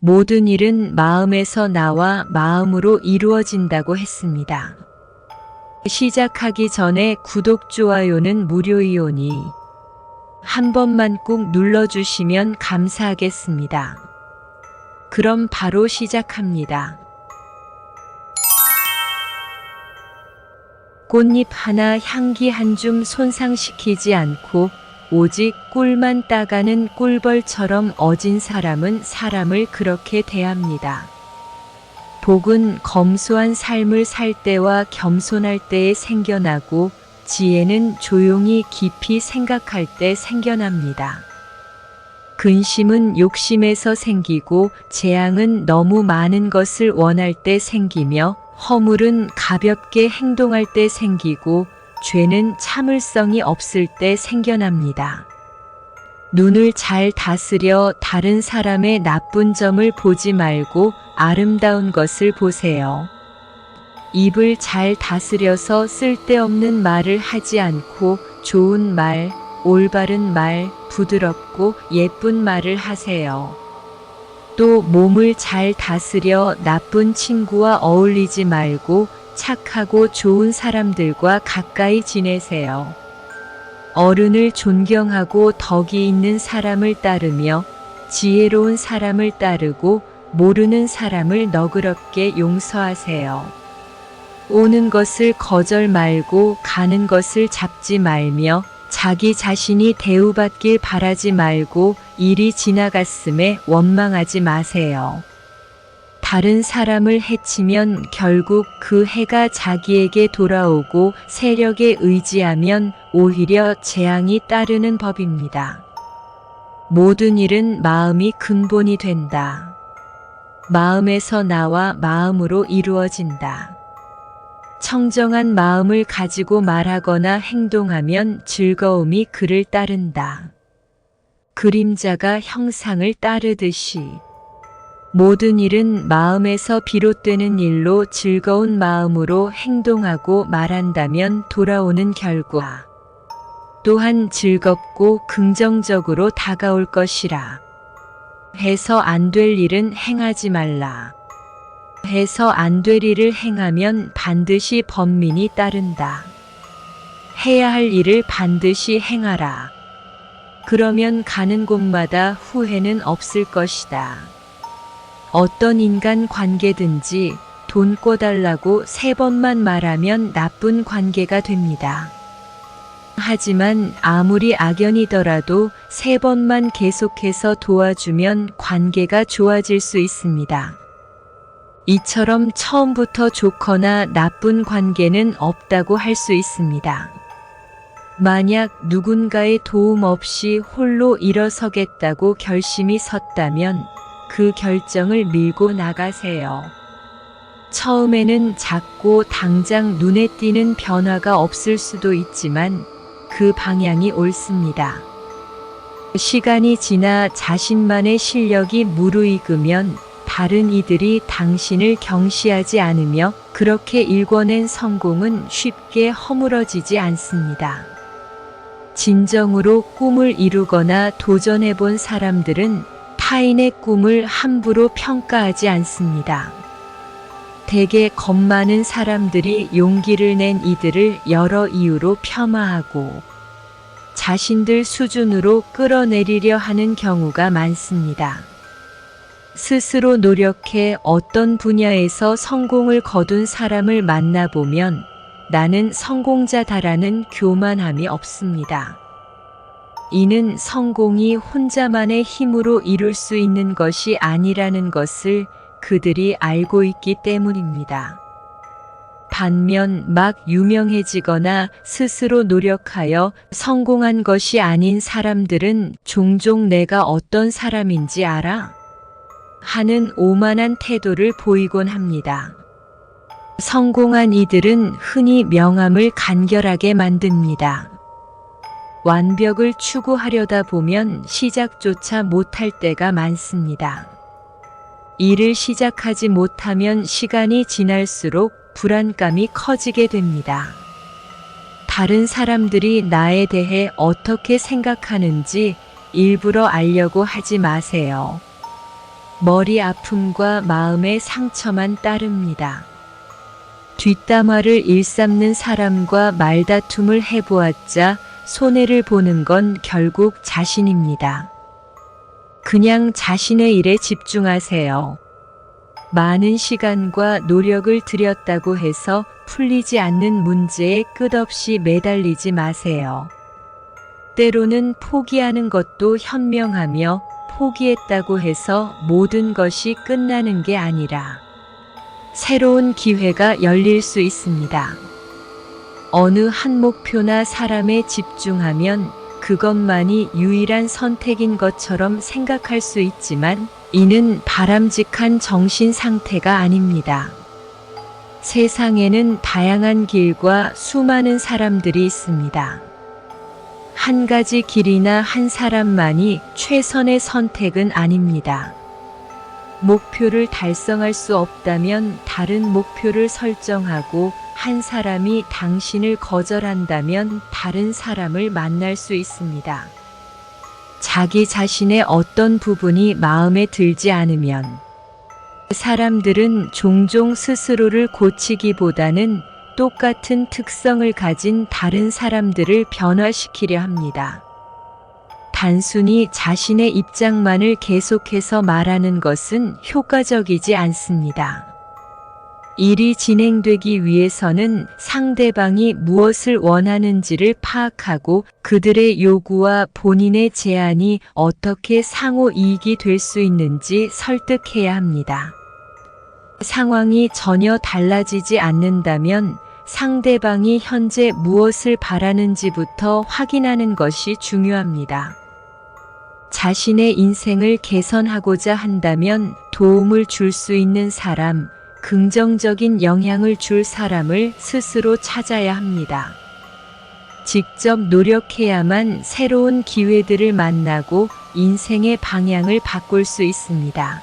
모든 일은 마음에서 나와 마음으로 이루어진다고 했습니다. 시작하기 전에 구독, 좋아요는 무료이오니 한 번만 꾹 눌러주시면 감사하겠습니다. 그럼 바로 시작합니다. 꽃잎 하나, 향기 한 줌 손상시키지 않고 오직 꿀만 따가는 꿀벌처럼 어진 사람은 사람을 그렇게 대합니다. 복은 검소한 삶을 살 때와 겸손할 때에 생겨나고 지혜는 조용히 깊이 생각할 때 생겨납니다. 근심은 욕심에서 생기고 재앙은 너무 많은 것을 원할 때 생기며 허물은 가볍게 행동할 때 생기고 죄는 참을성이 없을 때 생겨납니다. 눈을 잘 다스려 다른 사람의 나쁜 점을 보지 말고 아름다운 것을 보세요. 입을 잘 다스려서 쓸데없는 말을 하지 않고 좋은 말, 올바른 말, 부드럽고 예쁜 말을 하세요. 또 몸을 잘 다스려 나쁜 친구와 어울리지 말고 착하고 좋은 사람들과 가까이 지내세요. 어른을 존경하고 덕이 있는 사람을 따르며 지혜로운 사람을 따르고 모르는 사람을 너그럽게 용서하세요. 오는 것을 거절 말고 가는 것을 잡지 말며 자기 자신이 대우받길 바라지 말고 일이 지나갔음에 원망하지 마세요. 다른 사람을 해치면 결국 그 해가 자기에게 돌아오고 세력에 의지하면 오히려 재앙이 따르는 법입니다. 모든 일은 마음이 근본이 된다. 마음에서 나와 마음으로 이루어진다. 청정한 마음을 가지고 말하거나 행동하면 즐거움이 그를 따른다. 그림자가 형상을 따르듯이 모든 일은 마음에서 비롯되는 일로 즐거운 마음으로 행동하고 말한다면 돌아오는 결과 또한 즐겁고 긍정적으로 다가올 것이라. 해서 안 될 일은 행하지 말라. 해서 안 될 일을 행하면 반드시 번민이 따른다. 해야 할 일을 반드시 행하라. 그러면 가는 곳마다 후회는 없을 것이다. 어떤 인간 관계든지 돈 꿔달라고 3번만 말하면 나쁜 관계가 됩니다. 하지만 아무리 악연이더라도 3번만 계속해서 도와주면 관계가 좋아질 수 있습니다. 이처럼 처음부터 좋거나 나쁜 관계는 없다고 할 수 있습니다. 만약 누군가의 도움 없이 홀로 일어서겠다고 결심이 섰다면 그 결정을 밀고 나가세요. 처음에는 작고 당장 눈에 띄는 변화가 없을 수도 있지만 그 방향이 옳습니다. 시간이 지나 자신만의 실력이 무르익으면 다른 이들이 당신을 경시하지 않으며 그렇게 일궈낸 성공은 쉽게 허물어지지 않습니다. 진정으로 꿈을 이루거나 도전해본 사람들은 타인의 꿈을 함부로 평가하지 않습니다. 대개 겁 많은 사람들이 용기를 낸 이들을 여러 이유로 폄하하고 자신들 수준으로 끌어내리려 하는 경우가 많습니다. 스스로 노력해 어떤 분야에서 성공을 거둔 사람을 만나보면 나는 성공자다라는 교만함이 없습니다. 이는 성공이 혼자만의 힘으로 이룰 수 있는 것이 아니라는 것을 그들이 알고 있기 때문입니다. 반면 막 유명해지거나 스스로 노력하여 성공한 것이 아닌 사람들은 종종 내가 어떤 사람인지 알아? 하는 오만한 태도를 보이곤 합니다. 성공한 이들은 흔히 명함을 간결하게 만듭니다. 완벽을 추구하려다 보면 시작조차 못할 때가 많습니다. 일을 시작하지 못하면 시간이 지날수록 불안감이 커지게 됩니다. 다른 사람들이 나에 대해 어떻게 생각하는지 일부러 알려고 하지 마세요. 머리 아픔과 마음의 상처만 따릅니다. 뒷담화를 일삼는 사람과 말다툼을 해보았자 손해를 보는 건 결국 자신입니다. 그냥 자신의 일에 집중하세요. 많은 시간과 노력을 들였다고 해서 풀리지 않는 문제에 끝없이 매달리지 마세요. 때로는 포기하는 것도 현명하며 포기했다고 해서 모든 것이 끝나는 게 아니라 새로운 기회가 열릴 수 있습니다. 어느 한 목표나 사람에 집중하면 그것만이 유일한 선택인 것처럼 생각할 수 있지만 이는 바람직한 정신 상태가 아닙니다. 세상에는 다양한 길과 수많은 사람들이 있습니다. 한 가지 길이나 한 사람만이 최선의 선택은 아닙니다. 목표를 달성할 수 없다면 다른 목표를 설정하고 한 사람이 당신을 거절한다면 다른 사람을 만날 수 있습니다. 자기 자신의 어떤 부분이 마음에 들지 않으면 사람들은 종종 스스로를 고치기보다는 똑같은 특성을 가진 다른 사람들을 변화시키려 합니다. 단순히 자신의 입장만을 계속해서 말하는 것은 효과적이지 않습니다. 일이 진행되기 위해서는 상대방이 무엇을 원하는지를 파악하고 그들의 요구와 본인의 제안이 어떻게 상호 이익이 될 수 있는지 설득해야 합니다. 상황이 전혀 달라지지 않는다면 상대방이 현재 무엇을 바라는지부터 확인하는 것이 중요합니다. 자신의 인생을 개선하고자 한다면 도움을 줄 수 있는 사람, 긍정적인 영향을 줄 사람을 스스로 찾아야 합니다. 직접 노력해야만 새로운 기회들을 만나고 인생의 방향을 바꿀 수 있습니다.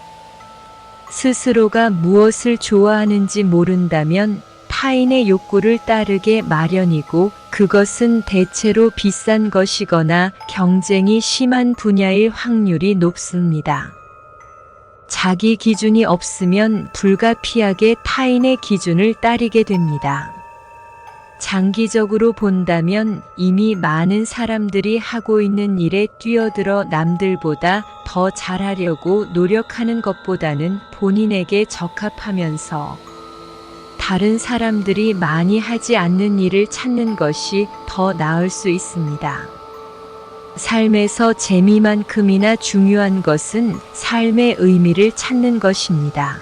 스스로가 무엇을 좋아하는지 모른다면 타인의 욕구를 따르게 마련이고 그것은 대체로 비싼 것이거나 경쟁이 심한 분야일 확률이 높습니다. 자기 기준이 없으면 불가피하게 타인의 기준을 따르게 됩니다. 장기적으로 본다면 이미 많은 사람들이 하고 있는 일에 뛰어들어 남들보다 더 잘하려고 노력하는 것보다는 본인에게 적합하면서 다른 사람들이 많이 하지 않는 일을 찾는 것이 더 나을 수 있습니다. 삶에서 재미만큼이나 중요한 것은 삶의 의미를 찾는 것입니다.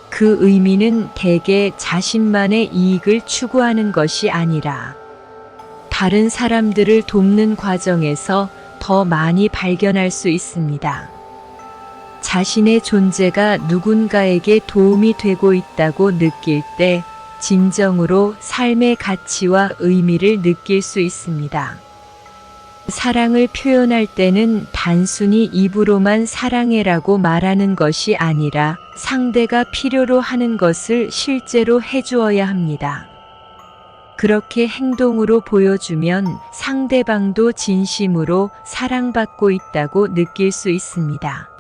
그 의미는 대개 자신만의 이익을 추구하는 것이 아니라 다른 사람들을 돕는 과정에서 더 많이 발견할 수 있습니다. 자신의 존재가 누군가에게 도움이 되고 있다고 느낄 때 진정으로 삶의 가치와 의미를 느낄 수 있습니다. 사랑을 표현할 때는 단순히 입으로만 사랑해라고 말하는 것이 아니라 상대가 필요로 하는 것을 실제로 해주어야 합니다. 그렇게 행동으로 보여주면 상대방도 진심으로 사랑받고 있다고 느낄 수 있습니다.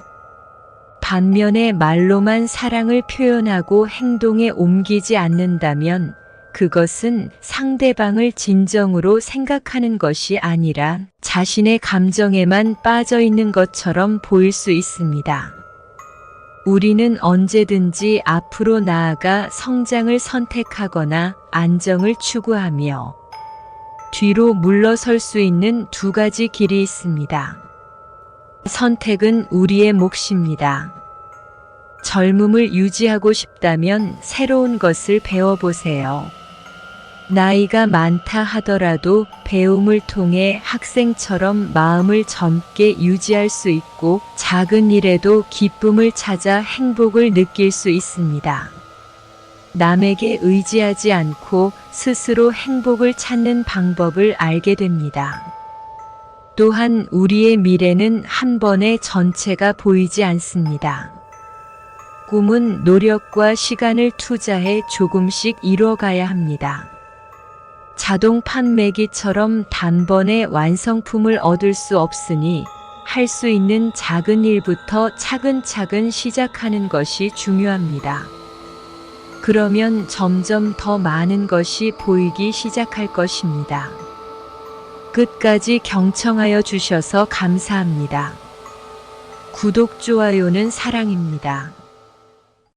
반면에 말로만 사랑을 표현하고 행동에 옮기지 않는다면 그것은 상대방을 진정으로 생각하는 것이 아니라 자신의 감정에만 빠져 있는 것처럼 보일 수 있습니다. 우리는 언제든지 앞으로 나아가 성장을 선택하거나 안정을 추구하며 뒤로 물러설 수 있는 두 가지 길이 있습니다. 선택은 우리의 몫입니다. 젊음을 유지하고 싶다면 새로운 것을 배워보세요. 나이가 많다 하더라도 배움을 통해 학생처럼 마음을 젊게 유지할 수 있고 작은 일에도 기쁨을 찾아 행복을 느낄 수 있습니다. 남에게 의지하지 않고 스스로 행복을 찾는 방법을 알게 됩니다. 또한 우리의 미래는 한 번에 전체가 보이지 않습니다. 꿈은 노력과 시간을 투자해 조금씩 이뤄가야 합니다. 자동 판매기처럼 단번에 완성품을 얻을 수 없으니 할 수 있는 작은 일부터 차근차근 시작하는 것이 중요합니다. 그러면 점점 더 많은 것이 보이기 시작할 것입니다. 끝까지 경청하여 주셔서 감사합니다. 구독, 좋아요는 사랑입니다.